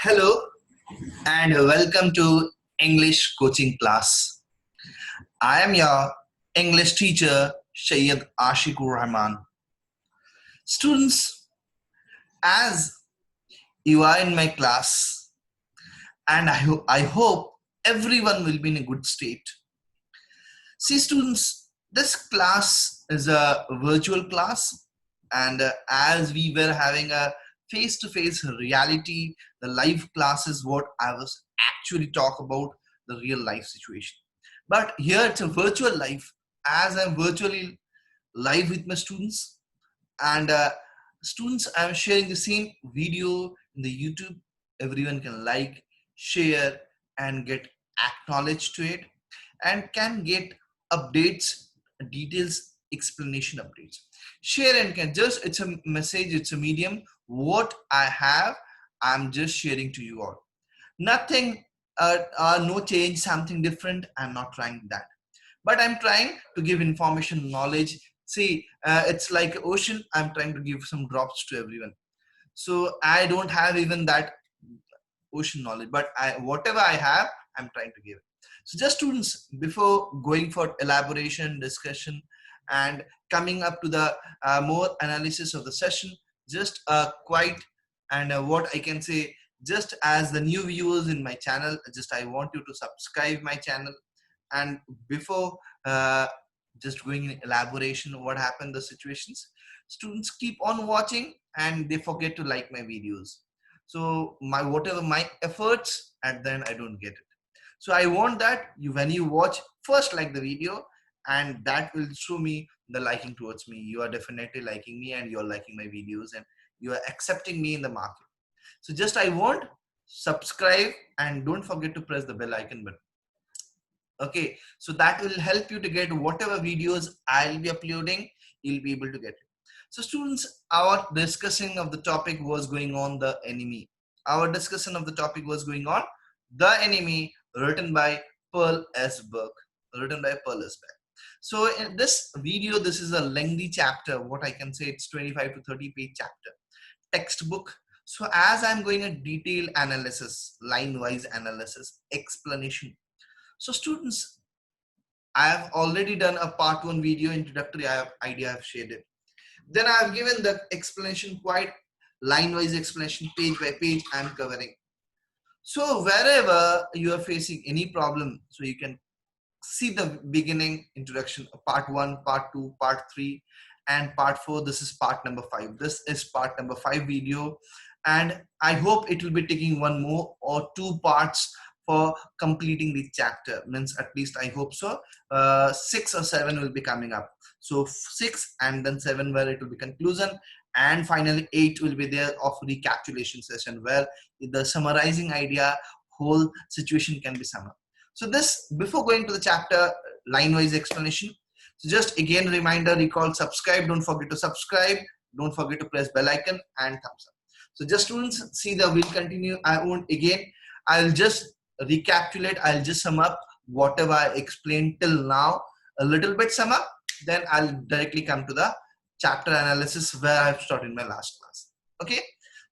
Hello and welcome to English coaching class. I am your English teacher Shayyad Ashikur Rahman. Students, as you are in my class, and I hope everyone will be in a good state. See students, this class is a virtual class, and as we were having a face-to-face reality, the live class is what I was actually talk about the real life situation. But here it's a virtual life, as I'm virtually live with my students, and students, I'm sharing the same video in the YouTube. Everyone can like, share, and get acknowledged to it, and can get updates, details, explanation updates. Share and can just, it's a message, it's a medium. What I have, I'm just sharing to you all. Nothing, no change, something different. I'm not trying that, but I'm trying to give information, knowledge. See, it's like ocean. I'm trying to give some drops to everyone. So I don't have even that ocean knowledge, but whatever I have, I'm trying to give. So just students, before going for elaboration, discussion, and coming up to the more analysis of the session, just quite and what I can say, just as the new viewers in my channel, just I want you to subscribe my channel. And before just going in elaboration, what happened, the situations, students keep on watching and they forget to like my videos. So my whatever my efforts, and then I don't get it. So I want that you, when you watch, first like the video, and that will show me the liking towards me. You are definitely liking me, and you're liking my videos, and you are accepting me in the market. So just I want subscribe, and don't forget to press the bell icon button. Okay, so that will help you to get whatever videos I'll be uploading, you'll be able to get it. So students, our discussion of the topic was going on the enemy. Our discussion of the topic was going on the enemy, written by Pearl S. Burke. Written by Pearl S. Burke. So in this video, this is a lengthy chapter. What I can say, it's 25 to 30 page chapter, textbook. So as I'm going a detailed analysis, line-wise analysis, explanation. So students, I have already done a part 1 video introductory idea, I have shared it. Then I have given the explanation, quite line-wise explanation, page by page I am covering. So wherever you are facing any problem, so you can see the beginning introduction, part 1, part 2, part 3, and part 4. This is part number 5. This is part number 5 video, and I hope it will be taking one more or 2 parts for completing the chapter. Means at least I hope so. 6 or 7 will be coming up. So 6 and then 7 where it will be conclusion, and finally 8 will be there of recapitulation session where the summarizing idea, whole situation can be summed up. So this, before going to the chapter line-wise explanation, so just again reminder, recall, subscribe. Don't forget to subscribe. Don't forget to press bell icon and thumbs up. So just students, see the we'll continue. I won't again. I'll just recapitulate. I'll just sum up whatever I explained till now. A little bit sum up. Then I'll directly come to the chapter analysis where I've started in my last class. Okay.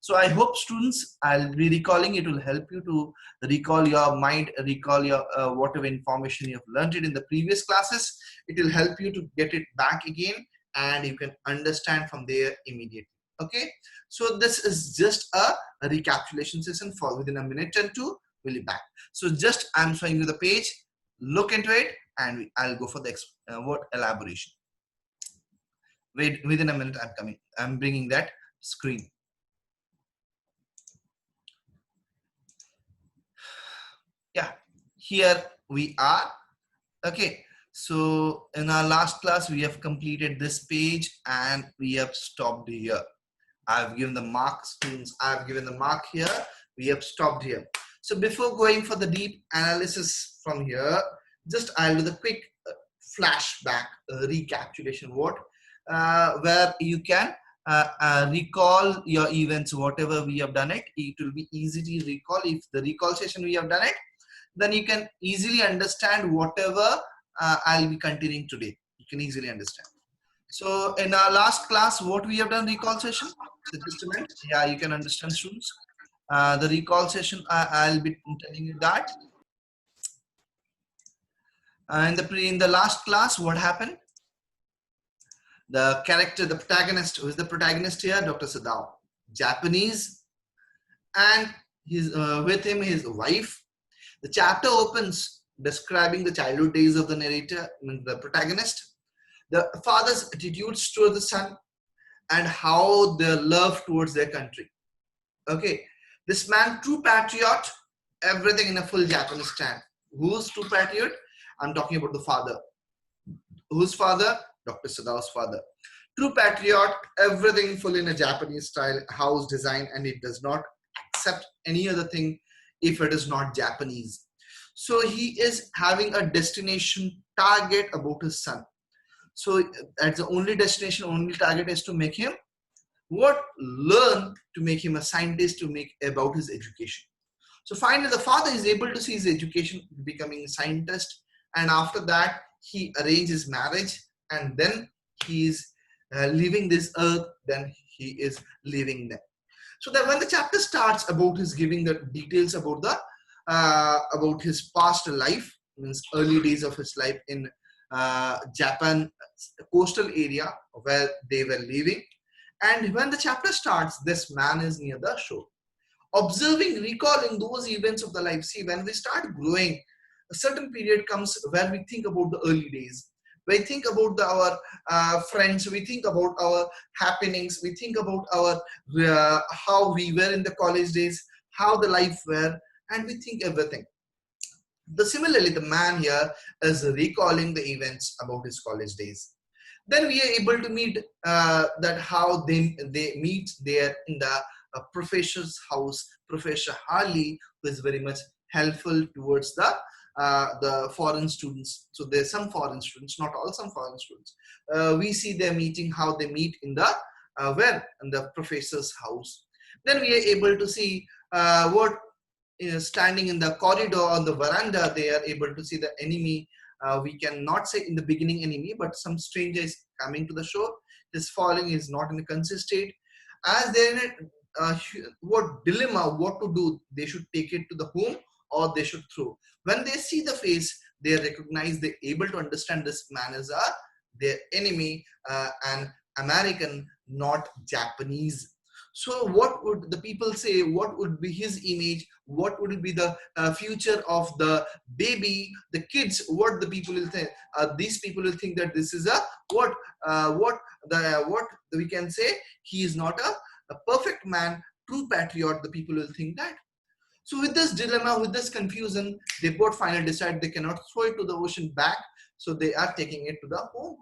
So I hope students, I'll be recalling, it will help you to recall your mind, recall your whatever information you've learned it in the previous classes. It will help you to get it back again, and you can understand from there immediately. Okay. So this is just a recapitulation session for within a minute and 2, we'll be back. So just I'm showing you the page, look into it, and I'll go for the word elaboration. Wait, within a minute I'm coming. I'm bringing that screen. Yeah, here we are. Okay, so in our last class we have completed this page and we have stopped here. I've given the mark, students, I've given the mark here. We have stopped here. So before going for the deep analysis from here, just I'll do the quick flashback, recapitulation, where you can recall your events, whatever we have done it will be easy to recall. If the recall session we have done it, then you can easily understand whatever I'll be continuing today. You can easily understand. So in our last class, what we have done, recall session. So just a minute. Yeah, you can understand, students. The recall session, I'll be telling you that. In the last class, what happened? The character, the protagonist, who is the protagonist here? Dr. Sadao, Japanese, and with him his wife. The chapter opens describing the childhood days of the narrator, the protagonist, the father's attitudes towards the son, and how their love towards their country. Okay, this man, true patriot, everything in a full Japanese stand. Who's true patriot? I'm talking about the father. Whose father? Dr. Sadao's father. True patriot, everything full in a Japanese style house design, and it does not accept any other thing if it is not Japanese. So he is having a destination target about his son. So that's the only destination, only target is to make him learn to make him a scientist, to make about his education. So finally the father is able to see his education becoming a scientist, and after that he arranges marriage, and then he is leaving this earth, then he is leaving them. So that when the chapter starts about his giving the details about the about his past life, means early days of his life in Japan coastal area where they were living. And when the chapter starts, this man is near the shore, observing, recalling those events of the life. See, when we start growing, a certain period comes where we think about the early days. We think about our friends, we think about our happenings, we think about our how we were in the college days, how the life were, and we think everything. Similarly, the man here is recalling the events about his college days. Then we are able to meet that how they meet there in the professor's house, Professor Harley, who is very much helpful towards the foreign students. So there's some foreign students, not all, some foreign students. We see their meeting, how they meet in the in the professor's house. Then we are able to see what standing in the corridor on the veranda, they are able to see the enemy. We cannot say in the beginning enemy, but some stranger is coming to the shore. His falling is not in a conscious state. As they're in what dilemma, what to do, they should take it to the home or they should throw. When they see the face, they recognize, they're able to understand this man is their enemy, an American, not Japanese. So what would the people say? What would be his image? What would be the future of the baby, the kids? What the people will think? These people will think that this is a what we can say. He is not a perfect man, true patriot. The people will think that. So with this dilemma, with this confusion, they both finally decide they cannot throw it to the ocean back. So they are taking it to the home.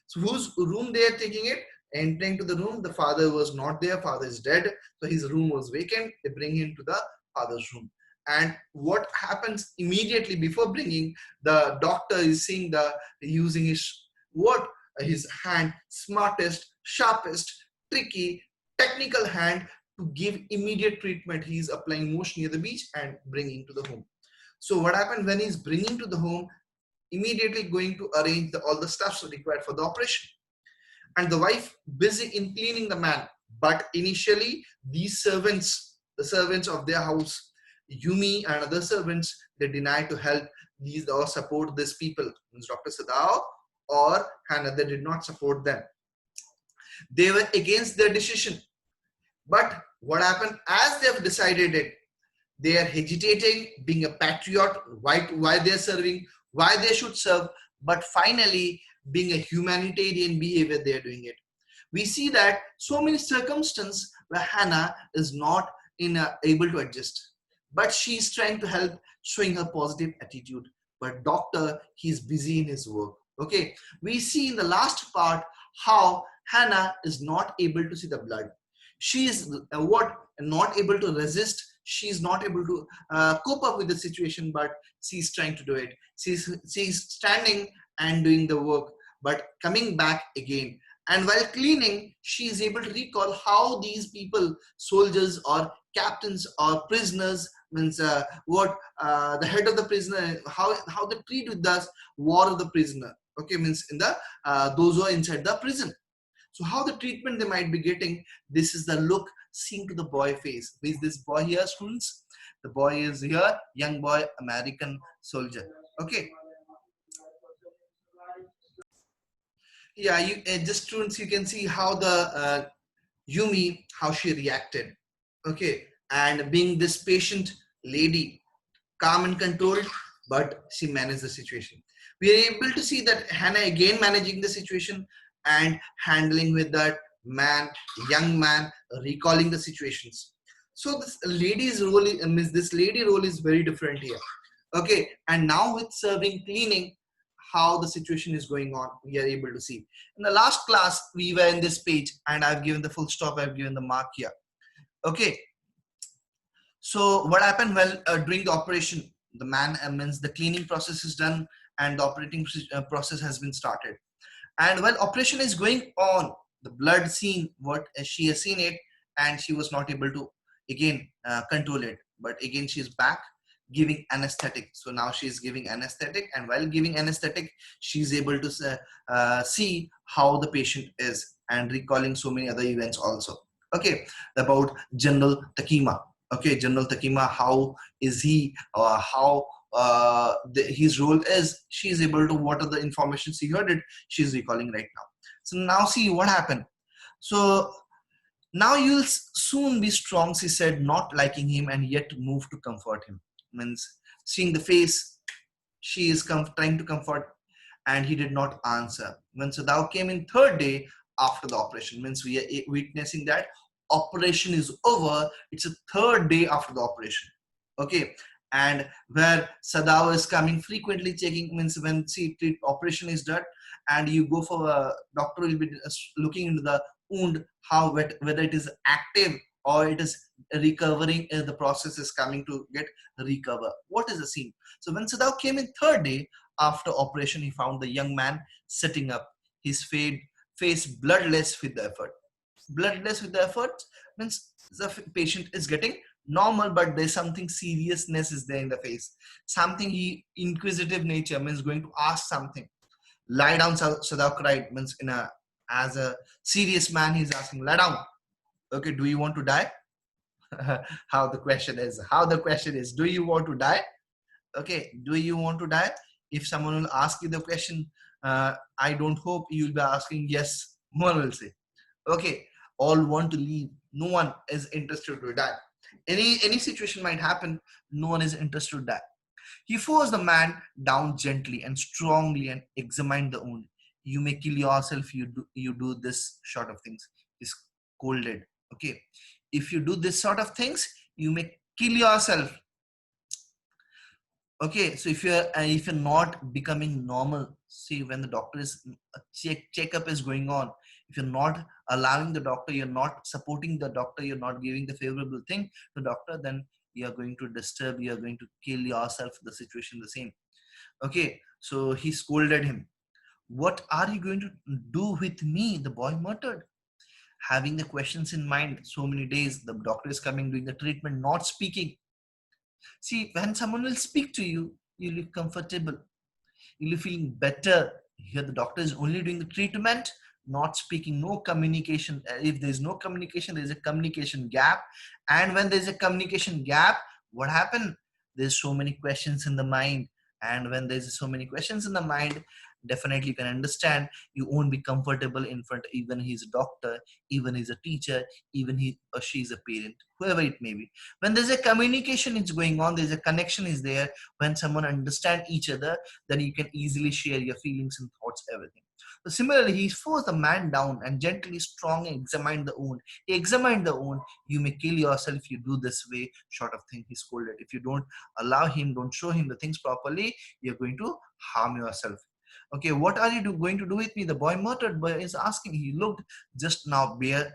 So whose room they are taking it? Entering to the room, the father was not there, father is dead, so his room was vacant. They bring him to the father's room. And what happens immediately before bringing, the doctor is seeing using his hand, smartest, sharpest, tricky, technical hand to give immediate treatment. He is applying motion near the beach and bringing to the home. So what happened when he's bringing to the home, immediately going to arrange all the stuffs required for the operation. And the wife busy in cleaning the man. But initially, these servants, the servants of their house, Yumi and other servants, they deny to help these or support these people. Dr. Sadao or Hannah, they did not support them. They were against their decision. But what happened? As they have decided it, they are hesitating, being a patriot, why they are serving, why they should serve. But finally, being a humanitarian behavior, they are doing it. We see that so many circumstances where Hannah is not able to adjust, but she is trying to help, showing her positive attitude. But doctor, he's busy in his work. Okay, we see in the last part how Hannah is not able to see the blood. She is not able to resist. She is not able to cope up with the situation, but she's trying to do it. She's standing and doing the work, but coming back again. And while cleaning, she is able to recall how these people, soldiers or captains or prisoners, means the head of the prisoner, how they treat with the war of the prisoner. Okay, means in the those who are inside the prison. So how the treatment they might be getting, this is the look seeing to the boy face. Who is this boy here, students? The boy is here, young boy, American soldier. Okay. Yeah, you just students, you can see how the Yumi, how she reacted. Okay, and being this patient lady, calm and controlled, but she managed the situation. We are able to see that Hannah again managing the situation and handling with that man, young man, recalling the situations. So this lady's role, this lady role is very different here. Okay, and now with serving cleaning, how the situation is going on, we are able to see. In the last class, we were in this page, and I've given the full stop, I've given the mark here. Okay, so what happened? Well, during the operation, the man means the cleaning process is done and the operating process has been started. And while operation is going on, the blood seen what she has seen it, and she was not able to again control it. But again, she's back giving anesthetic. So now she's giving anesthetic, and while giving anesthetic, she's able to see how the patient is and recalling so many other events also. Okay, about General Takima. Okay, General Takima, how is he? How his role is? She's able to, what are the information she heard it, she's recalling right now. So now see what happened. So now you'll soon be strong, she said, not liking him and yet move to comfort him. Means seeing the face, she is trying to comfort, and he did not answer. When Sadao came in third day after the operation, means we are witnessing that operation is over. It's a third day after the operation. Okay, and where Sadao is coming frequently checking, means when operation is done and you go for a doctor will be looking into the wound, how whether it is active or it is recovering, the process is coming to get recover. What is the scene? So when Sadao came in third day after operation, he found the young man sitting up, his face bloodless with the effort. Bloodless with the effort means the patient is getting normal, but there's something seriousness is there in the face. Something he inquisitive nature, means going to ask something. Lie down, Sadao cried, means as a serious man, he's asking, lie down. Okay, do you want to die? How the question is, do you want to die? Okay, do you want to die? If someone will ask you the question, I don't hope you'll be asking yes. One will say, okay, all want to leave. No one is interested to die. Any situation might happen. No one is interested to die. He forced the man down gently and strongly and examined the wound. You may kill yourself. You do this sort of things. He scolded. Okay, if you do this sort of things, you may kill yourself. Okay, so if you're not becoming normal, see when the doctor is checkup is going on, if you're not allowing the doctor, you're not supporting the doctor, you're not giving the favorable thing to the doctor, then you're going to disturb, you're going to kill yourself. The situation the same. Okay, so he scolded him. What are you going to do with me? The boy muttered, having the questions in mind. So many days the doctor is coming, doing the treatment, not speaking. See, when someone will speak to you, you'll be comfortable, you'll be feeling better. Here the doctor is only doing the treatment, not speaking, no communication. If there's no communication, there's a communication gap. And when there's a communication gap, what happened? There's so many questions in the mind. And when there's so many questions in the mind, definitely you can understand you won't be comfortable in front, even he's a doctor, even he's a teacher, even he or she is a parent, whoever it may be. When there's a communication is going on, there's a connection is there. When someone understand each other, then you can easily share your feelings and thoughts, everything. So similarly, he forced the man down and gently, strongly examined the wound. He examined the wound. You may kill yourself if you do this way, sort of thing. He scolded. If you don't allow him, don't show him the things properly, you're going to harm yourself. Okay, what are you going to do with me? The boy muttered, but is asking. He looked just now barely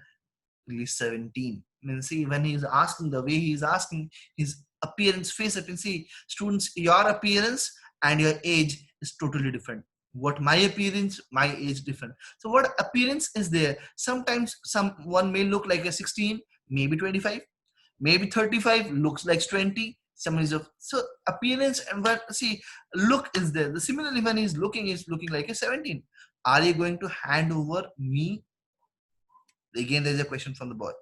17. I mean, see, when he's asking, the way he's asking, his appearance, face up, and see, students, your appearance and your age is totally different. What my appearance, my age different. So what appearance is there? Sometimes someone may look like a 16, maybe 25, maybe 35, looks like 20. Someone is so appearance, and but see, look is there. The similarly, when he's looking like a 17. Are you going to hand over me? Again, there's a question from the boy.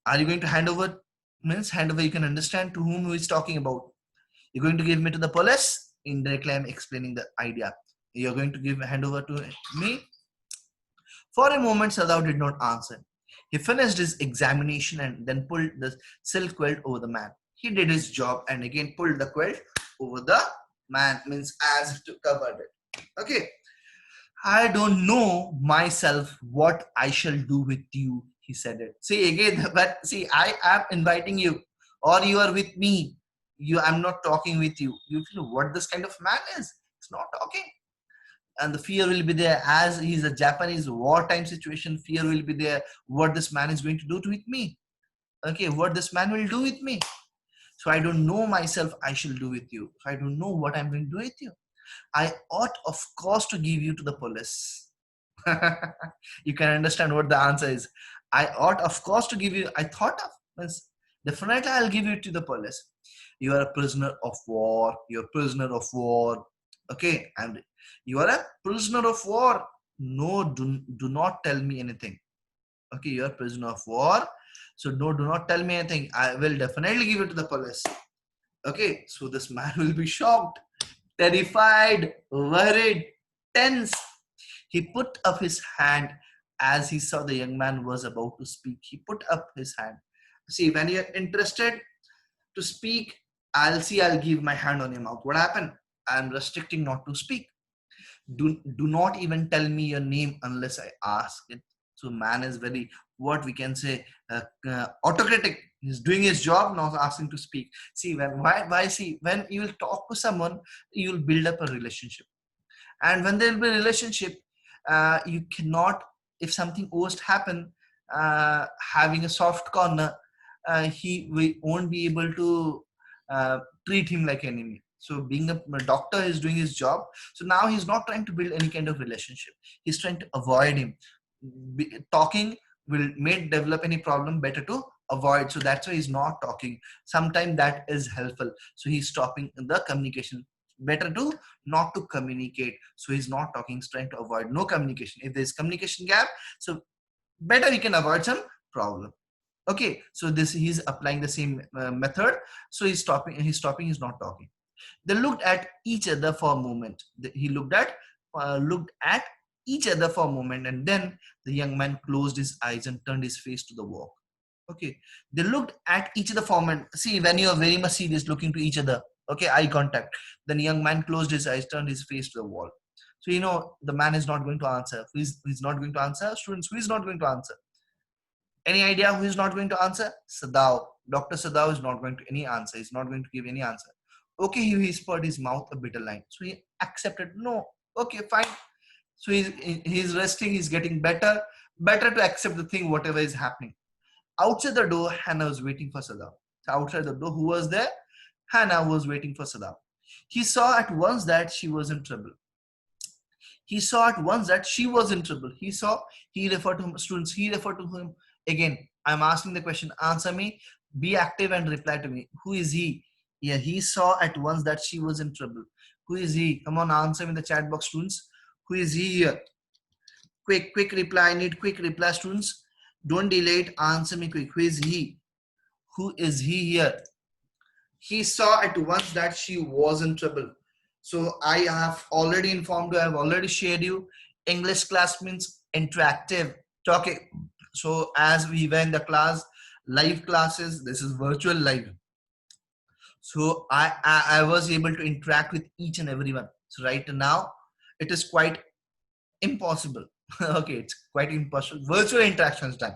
Are you going to hand over? Means hand over, you can understand to whom he is talking about. You're going to give me to the police? Indirectly, I'm explaining the idea. You're going to give hand over to me? For a moment, Sadao did not answer. He finished his examination and then pulled the silk quilt over the man. He did his job and again pulled the quilt over the man, means as to cover it. Okay. I don't know myself what I shall do with you, he said it. See again, but see, I am inviting you, or you are with me. I'm not talking with you. You feel what this kind of man is. It's not talking. And the fear will be there, as he's a Japanese wartime situation. Fear will be there. What this man is going to do with me. Okay, what this man will do with me. So I don't know myself I shall do with you. So I don't know what I'm going to do with you. I ought, of course, to give you to the police. You can understand what the answer is. I ought, of course, to give you. I thought of this. Definitely, I'll give you to the police. You are a prisoner of war. You're a prisoner of war. Okay, and you are a prisoner of war. No, do not tell me anything. Okay, you are a prisoner of war. So no, do not tell me anything. I will definitely give it to the police. Okay, so this man will be shocked, terrified, worried, tense. He put up his hand as he saw the young man was about to speak. He put up his hand. See, when you're interested to speak, I'll give my hand on your mouth. What happened? I'm restricting not to speak. Do not even tell me your name unless I ask it. So man is very, what we can say, autocratic. He's doing his job, not asking to speak. See, why see, when you will talk to someone, you will build up a relationship. And when there will be a relationship, you cannot, if something worst happen, having a soft corner, we won't be able to treat him like enemy. So being a doctor is doing his job. So now he's not trying to build any kind of relationship. He's trying to avoid him. Talking may develop any problem, better to avoid. So that's why he's not talking. Sometimes that is helpful. So he's stopping the communication. Better to not to communicate. So he's not talking, he's trying to avoid no communication. If there's communication gap, so better we can avoid some problem. Okay, so this he's applying the same method. So he's stopping, he's not talking. They looked at each other for a moment. He looked at each other for a moment, and then the young man closed his eyes and turned his face to the wall. Okay, they looked at each other for a moment. See, when you are very much serious, looking to each other, okay, eye contact, then the young man closed his eyes, turned his face to the wall. So you know the man is not going to answer. Who's not going to answer? Students, who is not going to answer? Any idea who is not going to answer? Sadao. Dr. Sadao is not going to any answer. He's not going to give any answer. Okay, he whispered his mouth a bitter line. So he accepted. No. Okay, fine. So he's resting. He's getting better. Better to accept the thing, whatever is happening. Outside the door, Hannah was waiting for Sadao. So outside the door, who was there? Hannah was waiting for Sadao. He saw at once that she was in trouble. He saw at once that she was in trouble. He referred to him, students, he referred to him again. I'm asking the question, answer me, be active and reply to me. Who is he? Yeah, he saw at once that she was in trouble. Who is he? Come on, answer me in the chat box, students. Who is he here? Quick reply. I need quick reply, students. Don't delay it. Answer me quick. Who is he? Who is he here? He saw at once that she was in trouble. So I have already informed you, I have already shared you. English class means interactive, talking. So as we were in the class, live classes, this is virtual live. So I was able to interact with each and everyone. So right now, it is quite impossible. Okay, it's quite impossible. Virtual interactions done.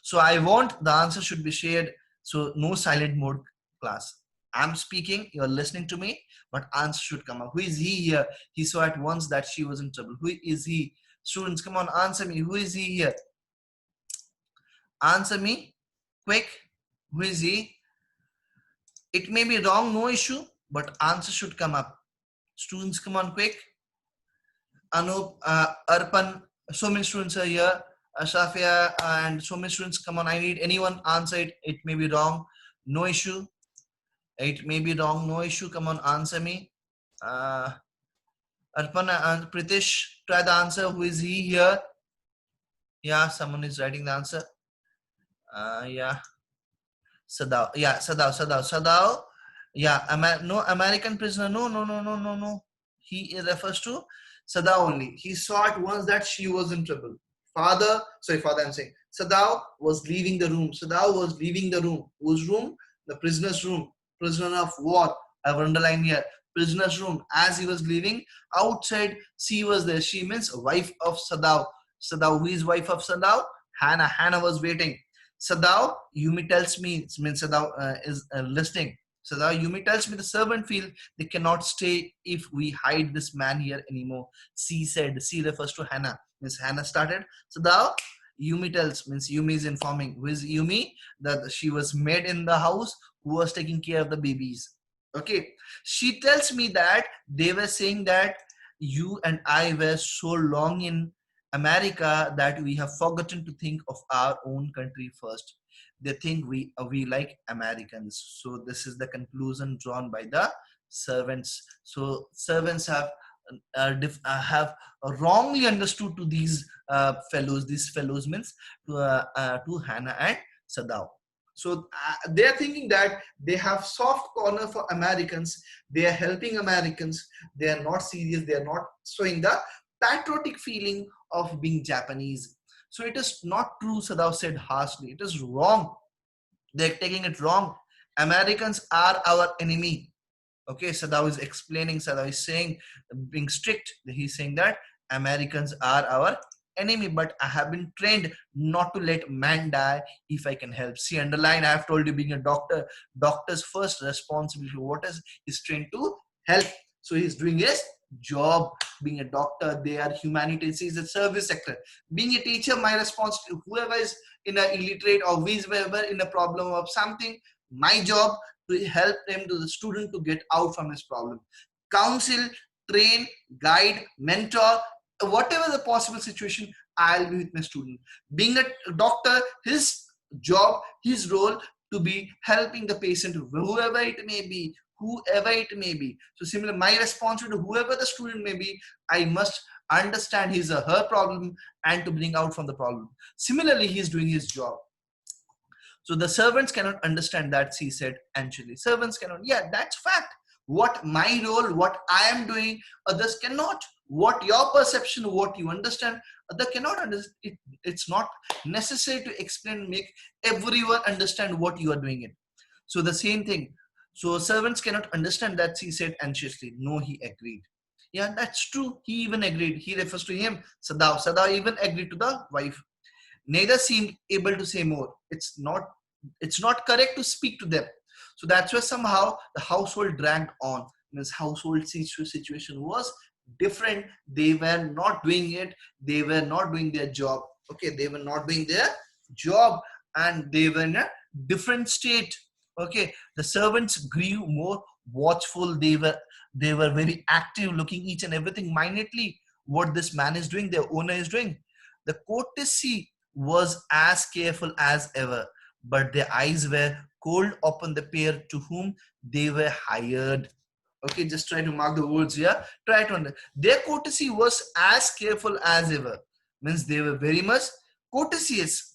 So I want the answer should be shared. So no silent mode class. I'm speaking, you're listening to me, but answer should come up. Who is he here? He saw at once that she was in trouble. Who is he? Students, come on, answer me. Who is he here? Answer me quick. Who is he? It may be wrong, no issue, but answer should come up. Students, come on, quick. Anup, Arpan, so many students are here. Safia and so many students, come on, I need anyone answer it. It may be wrong, no issue. It may be wrong, no issue. Come on, answer me. Arpan and Pritish, try the answer. Who is he here? Yeah, someone is writing the answer. Yeah. Sadao. Yeah, Sadao. Yeah, no American prisoner. No. He refers to Sadao only. He saw at once that she was in trouble. Father, I'm saying. Sadao was leaving the room. Sadao was leaving the room. Whose room? The prisoner's room. Prisoner of war. I've underlined here. Prisoner's room. As he was leaving, outside, she was there. She means wife of Sadao. Sadao, who is wife of Sadao? Hannah. Hannah was waiting. Sadao, Yumi tells me, means Sadao is listening. Sadao, Yumi tells me the servant feel they cannot stay if we hide this man here anymore. She said, she refers to Hannah. Means Hannah started. Sadao, Yumi tells, means Yumi is informing. Who is Yumi? That she was maid in the house who was taking care of the babies. Okay. She tells me that they were saying that you and I were so long in America that we have forgotten to think of our own country first. They think we like Americans. So this is the conclusion drawn by the servants. So servants have wrongly understood to these fellows. These fellows means to Hannah and Sadao. So they are thinking that they have soft corner for Americans. They are helping Americans. They are not serious. They are not showing the patriotic feeling of being Japanese. So it is not true, Sadao said harshly. It is wrong. They're taking it wrong. Americans are our enemy. Okay, Sadao is explaining, Sadao is saying, being strict, he's saying that Americans are our enemy, but I have been trained not to let man die if I can help. See, underline, I have told you, being a doctor, doctor's first responsibility, what is, he's trained to help. So he's doing his job. Being a doctor, they are humanities, he's a service sector. Being a teacher, my responsibility, whoever is in a illiterate or whoever in a problem of something, my job to help them, to the student, to get out from his problem. Counsel, train, guide, mentor, whatever the possible situation, I'll be with my student. Being a doctor, his job, his role to be helping the patient, whoever it may be, whoever it may be. So similar, my responsibility, whoever the student may be, I must understand his or her problem and to bring out from the problem. Similarly, he is doing his job. So the servants cannot understand that, she said anxiously. Servants cannot. Yeah, that's fact. What my role, what I am doing, others cannot. What your perception, what you understand, other cannot understand. It's not necessary to explain, make everyone understand what you are doing it. So the same thing. So servants cannot understand that, she said anxiously. No, he agreed. Yeah, that's true. He even agreed. He refers to him, Sadao. Sadao even agreed to the wife. Neither seemed able to say more. It's not correct to speak to them. So that's why somehow the household dragged on. Means household situation was different. They were not doing it. They were not doing their job. Okay, they were not doing their job, and they were in a different state. Okay, the servants grew more watchful. They were very active, looking each and everything minutely what this man is doing, their owner is doing. The courtesy was as careful as ever, but their eyes were cold upon the pair to whom they were hired. Okay, just try to mark the words here. Try to understand. Their courtesy was as careful as ever. Means they were very much courteous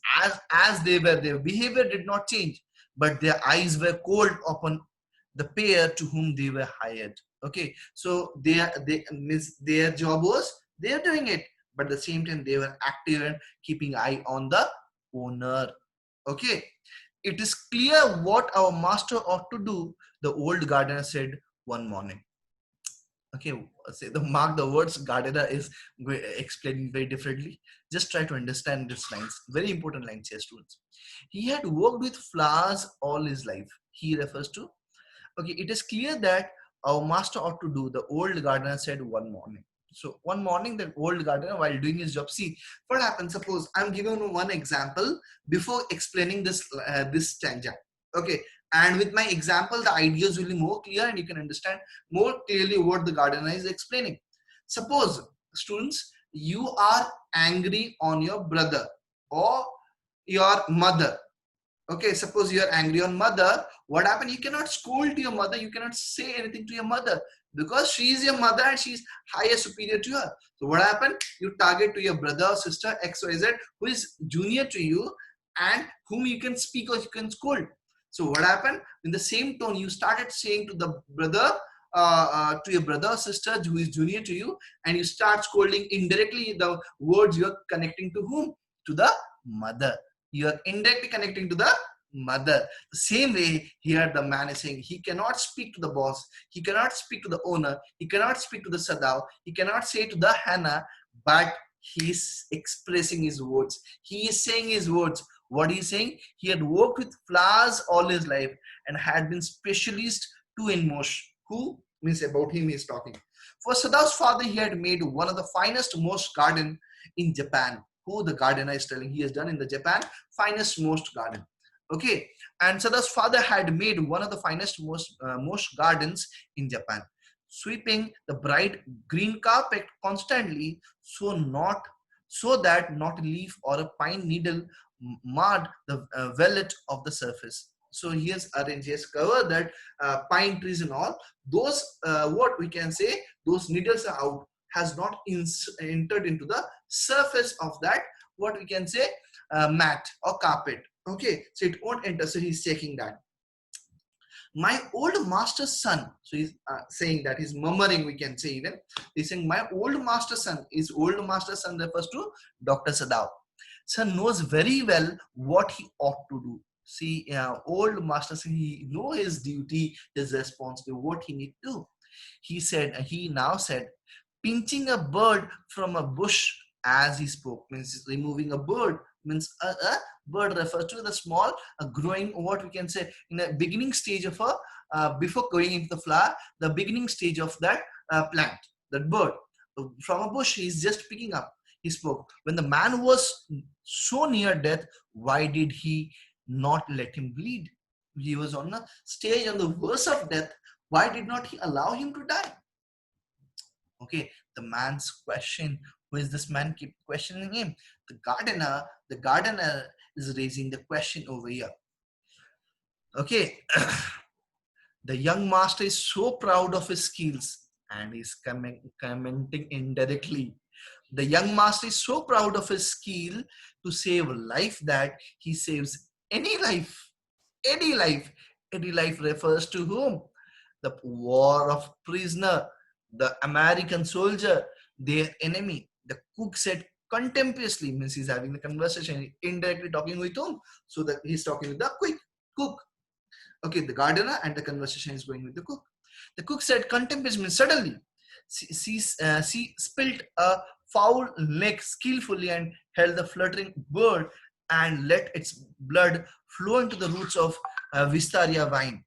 as they were. Their behavior did not change, but their eyes were cold upon the pair to whom they were hired. Okay, so their job was, they are doing it, but at the same time they were active and keeping eye on the owner. Okay, it is clear what our master ought to do, the old gardener said one morning. Okay, say the mark the words, gardener is explaining very differently. Just try to understand this lines, very important lines here, students. He had worked with flowers all his life. He refers to, okay, it is clear that our master ought to do, the old gardener said one morning. So one morning, the old gardener, while doing his job, see what happens. Suppose I'm giving one example before explaining this stanza. Okay, and with my example, the ideas will be more clear and you can understand more clearly what the gardener is explaining. Suppose, students, you are angry on your brother or your mother. Okay, suppose you are angry on mother. What happened? You cannot scold to your mother. You cannot say anything to your mother because she is your mother and she is higher superior to her. So what happened? You target to your brother or sister XYZ who is junior to you and whom you can speak or you can scold. So what happened? In the same tone, you started saying to the brother, to your brother or sister who is junior to you, and you start scolding indirectly. The words you are connecting to whom? To the mother. You are indirectly connecting to the mother. The same way here the man is saying he cannot speak to the boss, he cannot speak to the owner, he cannot speak to the Sadao, he cannot say to the Hannah, but he is expressing his words. He is saying his words. What he is saying? He had worked with flowers all his life and had been specialist to in Mosh. Who means about him he is talking. For Sadao's father, he had made one of the finest most garden in Japan. Who the gardener is telling he has done in the Japan finest most garden. Okay, and Sadao's father had made one of the finest most gardens in Japan, sweeping the bright green carpet constantly, so that not a leaf or a pine needle marred the velvet of the surface. So he has arranged, he has covered that pine trees and all those, what we can say, those needles are out, has not entered into the surface of that, what we can say, mat or carpet. Okay, so it won't enter. So he's checking that. My old master's son, so he's saying that, he's murmuring, we can say even. He's saying, my old master's son, his old master's son refers to Dr. Sadao. Son knows very well what he ought to do. See, old master son, he know his duty, his responsibility, what he need to do. He now said, pinching a bird from a bush as he spoke, means removing a bird, means a bird refers to the small growing, what we can say, in a beginning stage of a before going into the flower, the beginning stage of that plant, that bird from a bush he is just picking up. He spoke. When the man was so near death, why did he not let him bleed? He was on a stage on the verge of death. Why did not he allow him to die? Okay, the man's question. Who is this man? Keep questioning him. The gardener is raising the question over here. Okay, the young master is so proud of his skills and is commenting indirectly. The young master is so proud of his skill to save life that he saves any life. Any life. Any life refers to whom? The war of prisoner, the American soldier, their enemy. The cook said contemptuously, means he's having the conversation, indirectly talking with whom? So that he's talking with the cook. Okay, the gardener, and the conversation is going with the cook. The cook said contemptuously, means suddenly. She spilt a foul neck skillfully and held the fluttering bird and let its blood flow into the roots of wisteria vine.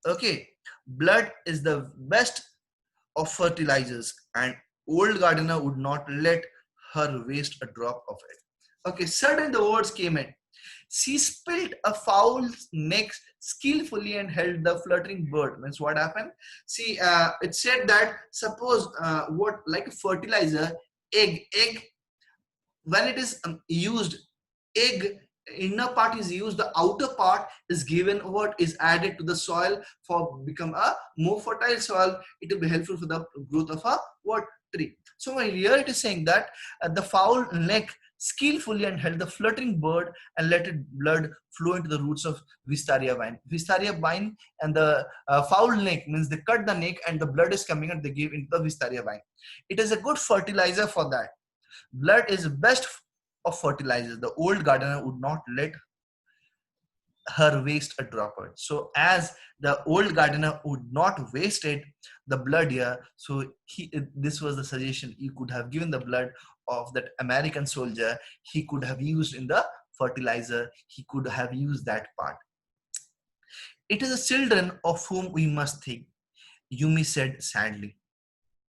Okay, blood is the best of fertilizers, and old gardener would not let her waste a drop of it. Okay, suddenly the words came in. She spilled a foul neck skillfully and held the fluttering bird. Means what happened? See, it said that suppose what, like a fertilizer, egg, when it is used, egg inner part is used, the outer part is given, what is added to the soil for become a more fertile soil. It will be helpful for the growth of a what, tree. So here it is saying that the foul neck skillfully and held the fluttering bird and let its blood flow into the roots of wisteria vine. Wisteria vine and the foul neck means they cut the neck and the blood is coming and they give into the wisteria vine. It is a good fertilizer for that. Blood is best of fertilizers. The old gardener would not let her waste a drop of it. So as the old gardener would not waste it, the blood here, so this was the suggestion. He could have given the blood of that American soldier. He could have used in the fertilizer. He could have used that part. It is the children of whom we must think, Yumi said sadly.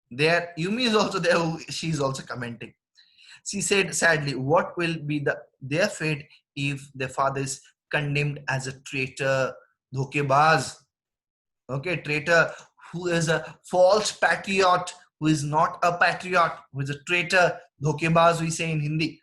There, Yumi is also there. She is also commenting. She said sadly, what will be their fate if their father is condemned as a traitor, dhokebaz? Okay, traitor, who is a false patriot, who is not a patriot, who is a traitor, dhokebaz we say in Hindi.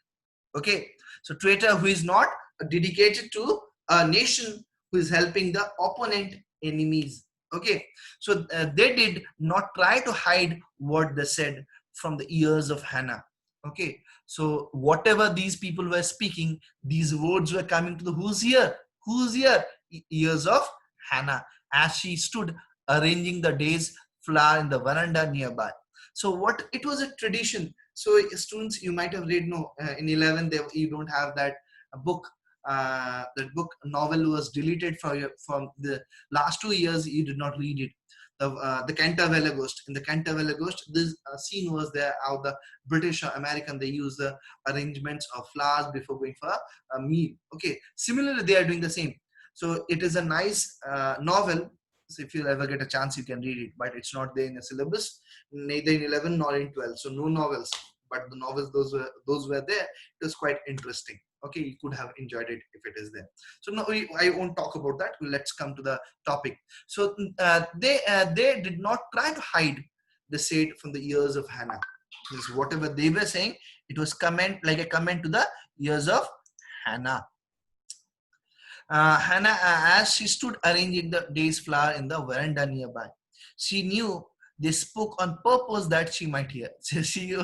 Okay, so traitor who is not dedicated to a nation, who is helping the opponent enemies. Okay, so they did not try to hide what they said from the ears of Hannah. Okay, so whatever these people were speaking, these words were coming to the who's here? Who's here? years of Hannah as she stood arranging the day's flower in the veranda nearby. So what it was a tradition. So students, you might have read, no, in 11 you don't have that book. That book novel was deleted from the last 2 years. You did not read it. The Canterville Ghost. In the Canterville Ghost, this scene was there how the British or American, they use the arrangements of flowers before going for a meal. Okay, similarly they are doing the same. So it is a nice novel. So if you ever get a chance, you can read it, but it's not there in the syllabus, neither in 11 nor in 12. So no novels, but the novels, those were there. It was quite interesting. Okay, you could have enjoyed it if it is there. So no, I won't talk about that. Let's come to the topic. So they did not try to hide the said from the ears of Hannah. This whatever they were saying, it was comment, like a comment to the ears of Hannah. Hannah, as she stood arranging the day's flower in the veranda nearby, she knew they spoke on purpose that she might hear. So she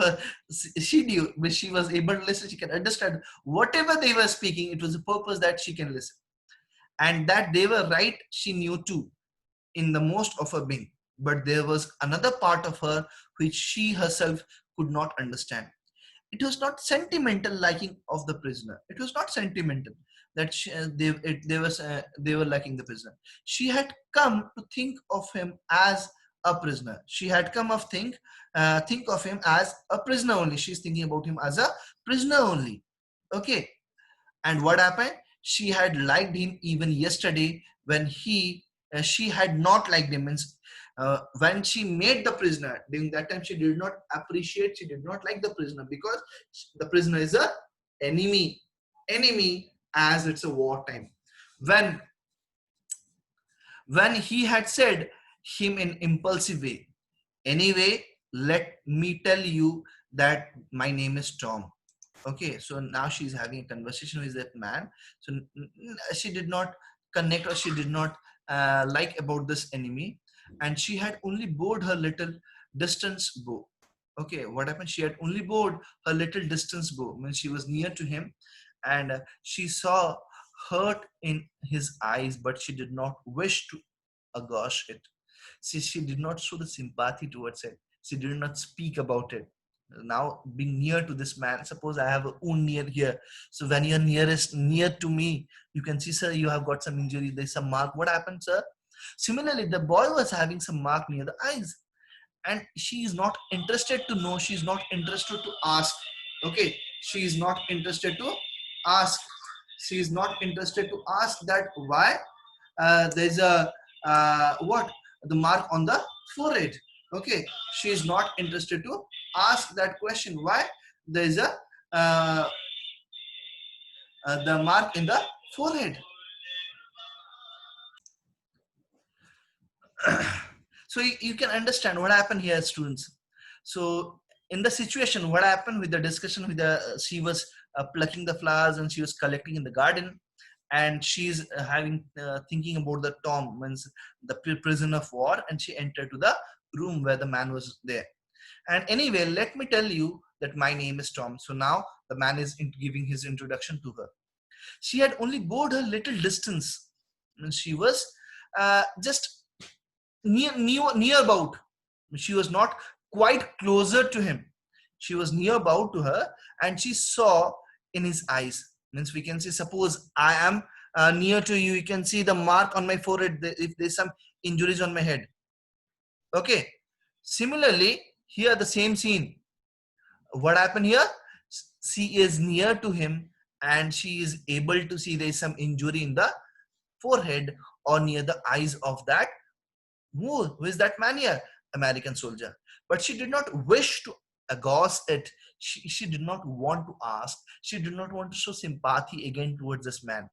knew, but she was able to listen. She can understand whatever they were speaking. It was a purpose that she can listen, and that they were right. She knew too, in the most of her being. But there was another part of her which she herself could not understand. It was not sentimental liking of the prisoner. It was not sentimental that they were liking the prisoner. She had come to think of him as a prisoner. She had come of think of him as a prisoner only. She's thinking about him as a prisoner only. Okay. And what happened? She had liked him even yesterday when she had not liked him. Means when she made the prisoner, during that time she did not appreciate, she did not like the prisoner, because the prisoner is a enemy as it's a war time. When he had said him in impulsive way, anyway, let me tell you that my name is Tom. Okay, so now she's having a conversation with that man. So she did not connect, or she did not like about this enemy, and she had only bored her little distance bow. Okay, what happened? She had only bored her little distance bow when she was near to him, and she saw hurt in his eyes, but she did not wish to gouge it. She did not show the sympathy towards it. She did not speak about it. Now being near to this man, suppose I have a wound near here, so when you're near to me, you can see, sir, you have got some injury, there's some mark. What happened, sir? Similarly, the boy was having some mark near the eyes, and she is not interested to know, she's not interested to ask. Okay, she is not interested to ask, she is not interested to ask that why there's a what the mark on the forehead. Okay, she is not interested to ask that question, why there is a the mark in the forehead. So you can understand what happened here, students. So in the situation, what happened with the discussion with the she was plucking the flowers and she was collecting in the garden, and she's having thinking about the Tom, means the prison of war, and she entered to the room where the man was there. And anyway, let me tell you that my name is Tom. So now the man is giving his introduction to her. She had only bored her little distance, and she was just near about. She was not quite closer to him. She was near about to her, and she saw in his eyes. Means we can say, suppose I am near to you, you can see the mark on my forehead if there's some injuries on my head. Okay. Similarly, here the same scene. What happened here? She is near to him, and she is able to see there is some injury in the forehead or near the eyes of that. Who is that man here? American soldier. But she did not wish to gauze it. She did not want to ask. She did not want to show sympathy again towards this man.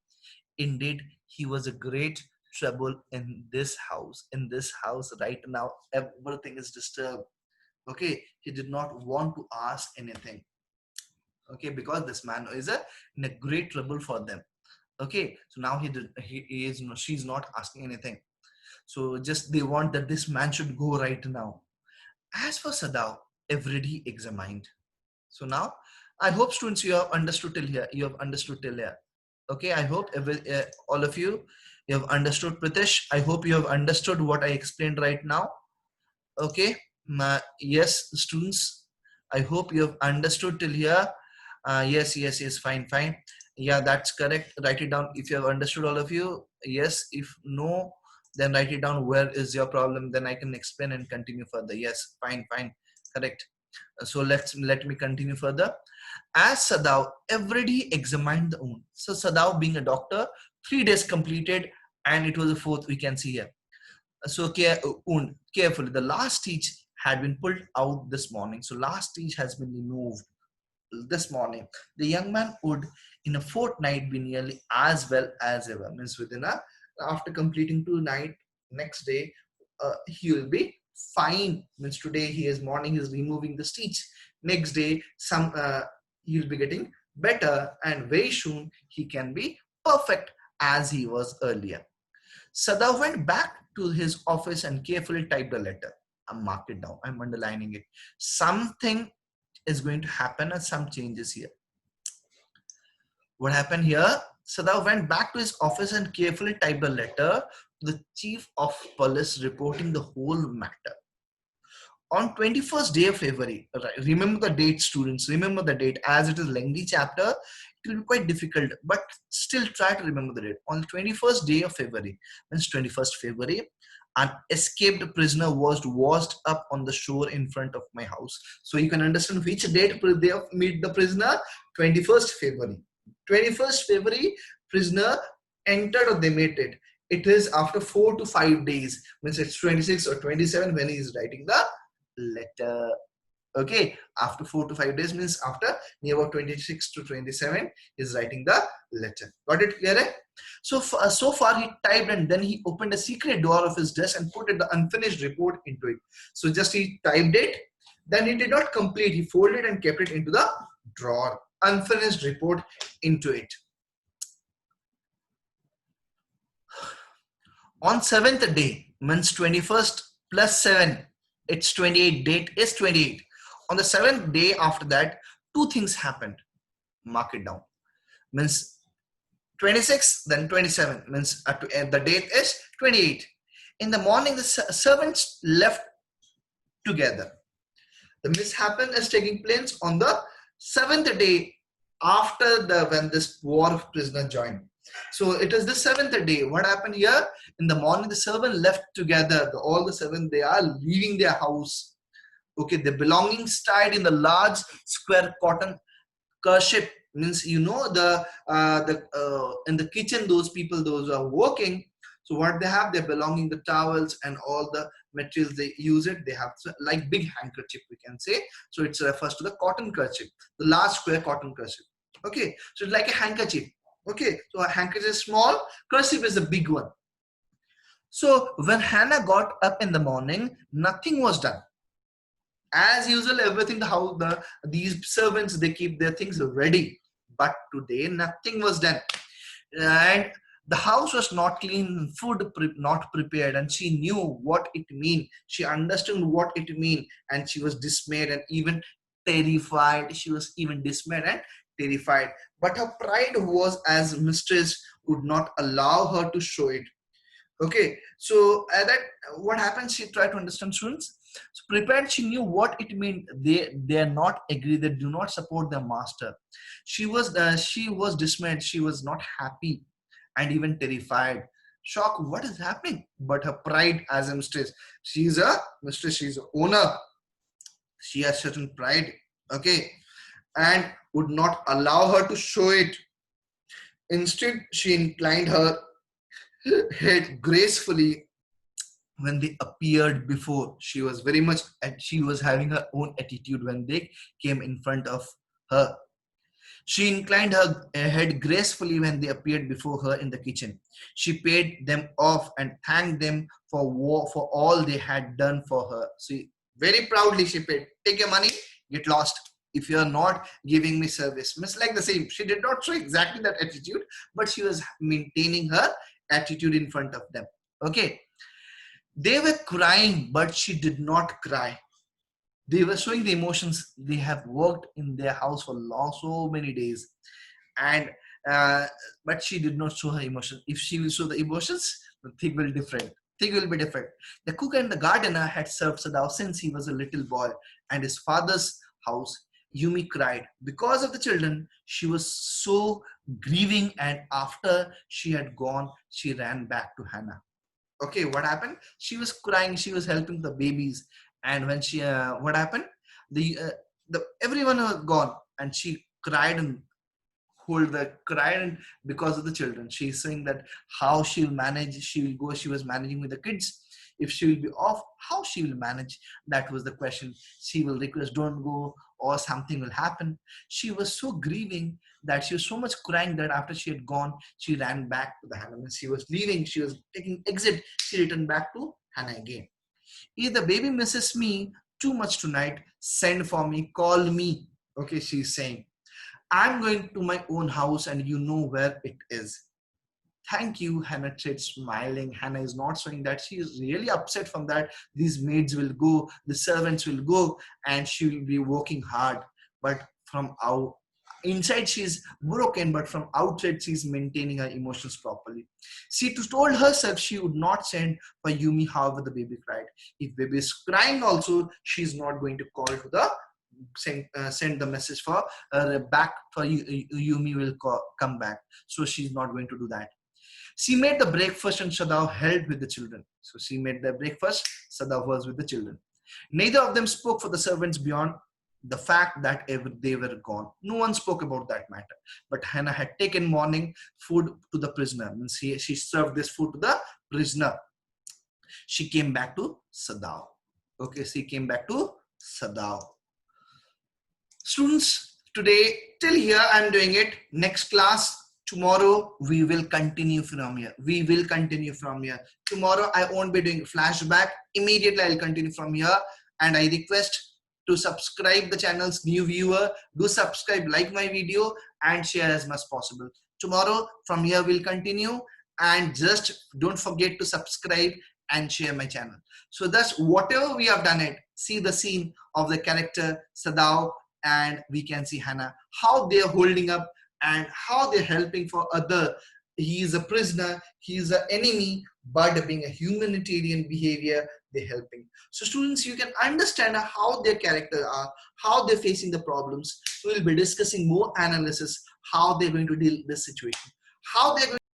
Indeed, he was a great trouble in this house. In this house right now, everything is disturbed. Okay, he did not want to ask anything. Okay, because this man is in a great trouble for them. Okay, so now he is she's not asking anything. So just they want that this man should go right now. As for Sadao, everybody examined. So now I hope students you have understood till here. You have understood till here. Okay, I hope all of you have understood. Pritesh, I hope you have understood what I explained right now. Okay, yes, students, I hope you have understood till here. Yes, yes, yes, fine, fine. Yeah, that's correct. Write it down if you have understood, all of you. Yes, if no, then write it down. Where is your problem? Then I can explain and continue further. Yes, fine, fine, correct. So let me continue further. As Sadav every day examined the wound. So Sadav, being a doctor, 3 days completed, and it was the fourth. We can see here. So wound carefully. The last stitch had been pulled out this morning. So last stitch has been removed this morning. The young man would, in a fortnight, be nearly as well as ever. Means within a after completing 2 night, next day he will be fine. Means today he is morning he is removing the stitch. Next day he will be getting better, and very soon he can be perfect as he was earlier. Sada went back to his office and carefully typed a letter. I'm marked it down. I'm underlining it. Something is going to happen and some changes here. What happened here? Sada went back to his office and carefully typed a letter to the chief of police reporting the whole matter. On 21st day of February, remember the date, students, remember the date. As it is lengthy chapter, it will be quite difficult, but still try to remember the date. On the 21st day of February, means 21st February, an escaped prisoner was washed up on the shore in front of my house. So you can understand which date they meet the prisoner. 21st February. 21st February, prisoner entered or they met it. It is after 4 to 5 days. Means it's 26 or 27 when he is writing the letter. Okay, after 4 to 5 days means after near about 26 to 27 is writing the letter. Got it clear? So far he typed, and then he opened a secret drawer of his desk and put the unfinished report into it. So just he typed it, then he did not complete. He folded and kept it into the drawer. Unfinished report into it. On 7th day, means 21st plus 7, it's 28. Date is 28. On the 7th day after that, two things happened. Mark it down. Means 26, then 27. Means the date is 28. In the morning, the servants left together. The mishappen is taking place on the 7th day after when this war of prisoner joined. So it is the 7th day. What happened here? In the morning, the servant left together. All the seven, they are leaving their house. Okay, the belongings tied in the large square cotton kerchief. Means in the kitchen, those people, those are working. So what they have, they're belonging the towels and all the materials they use it. They have like big handkerchief, we can say. So it refers to the cotton kerchief, the large square cotton kerchief. Okay, so it's like a handkerchief. Okay, so a handkerchief is small, kerchief is a big one. So when Hannah got up in the morning, nothing was done. As usual, everything, these servants, they keep their things ready. But today, nothing was done. And the house was not clean, food not prepared, and she knew what it mean. She understood what it mean, and she was dismayed and even terrified. She was even dismayed and terrified. But her pride was as mistress would not allow her to show it. Okay, so that what happens? She tried to understand, students. So prepared, she knew what it meant. They are not agree. They do not support their master. She was dismayed. She was not happy, and even terrified. Shocked. What is happening? But her pride as a mistress. She is a mistress. She is an owner. She has certain pride. Okay, and would not allow her to show it. Instead, she inclined her head gracefully when they appeared before. She was very much, she was having her own attitude when they came in front of her. She inclined her head gracefully when they appeared before her in the kitchen. She paid them off and thanked them for all they had done for her. See, very proudly she paid. Take your money, get lost if you are not giving me service. Miss like the same. She did not show exactly that attitude, but she was maintaining her attitude in front of them. Okay. They were crying, but she did not cry. They were showing the emotions. They have worked in their house for so many days, and but she did not show her emotion. If she will show the emotions, the thing will different. Thing will be different. The cook and the gardener had served Sadao since he was a little boy, and his father's house. Yumi cried because of the children. She was so grieving, and after she had gone, she ran back to Hannah. Okay, what happened? She was crying. She was helping the babies, and when she, what happened? The everyone was gone, and she cried and hold the cried because of the children. She's saying that how she'll manage, she will go, she was managing with the kids. If she will be off, how she will manage? That was the question. She will request, don't go, or something will happen. She was so grieving that she was so much crying that after she had gone, she ran back to the Hannah. When she was leaving, she was taking exit, she returned back to Hannah again. If the baby misses me too much tonight, send for me, call me. Okay, she's saying. I'm going to my own house and you know where it is. Thank you, Hannah said, smiling. Hannah is not showing that she is really upset from that. These maids will go, the servants will go, and she will be working hard. But from out inside, she's broken, but from outside, she's maintaining her emotions properly. She told herself she would not send for Yumi, however, the baby cried. If baby is crying also, she's not going to call to the send the message for back for Yumi will come back. So she's not going to do that. She made the breakfast and Sadao helped with the children. So she made the breakfast, Sadao was with the children. Neither of them spoke for the servants beyond the fact that they were gone. No one spoke about that matter. But Hannah had taken morning food to the prisoner. She served this food to the prisoner. She came back to Sadao. Okay, she came back to Sadao. Students, today till here I'm doing it. Next class, tomorrow we will continue from here. Tomorrow I won't be doing flashback. Immediately I'll continue from here. And I request to subscribe the channel's new viewer. Do subscribe, like my video, and share as much as possible. Tomorrow from here we'll continue. And just don't forget to subscribe and share my channel. So thus whatever we have done it, see the scene of the character Sadao, and we can see Hannah, how they're holding up and how they're helping for other. He is a prisoner, he is an enemy, but being a humanitarian behavior, they're helping. So students, you can understand how their character are, how they're facing the problems. We'll be discussing more analysis, how they're going to deal with this situation, how they're going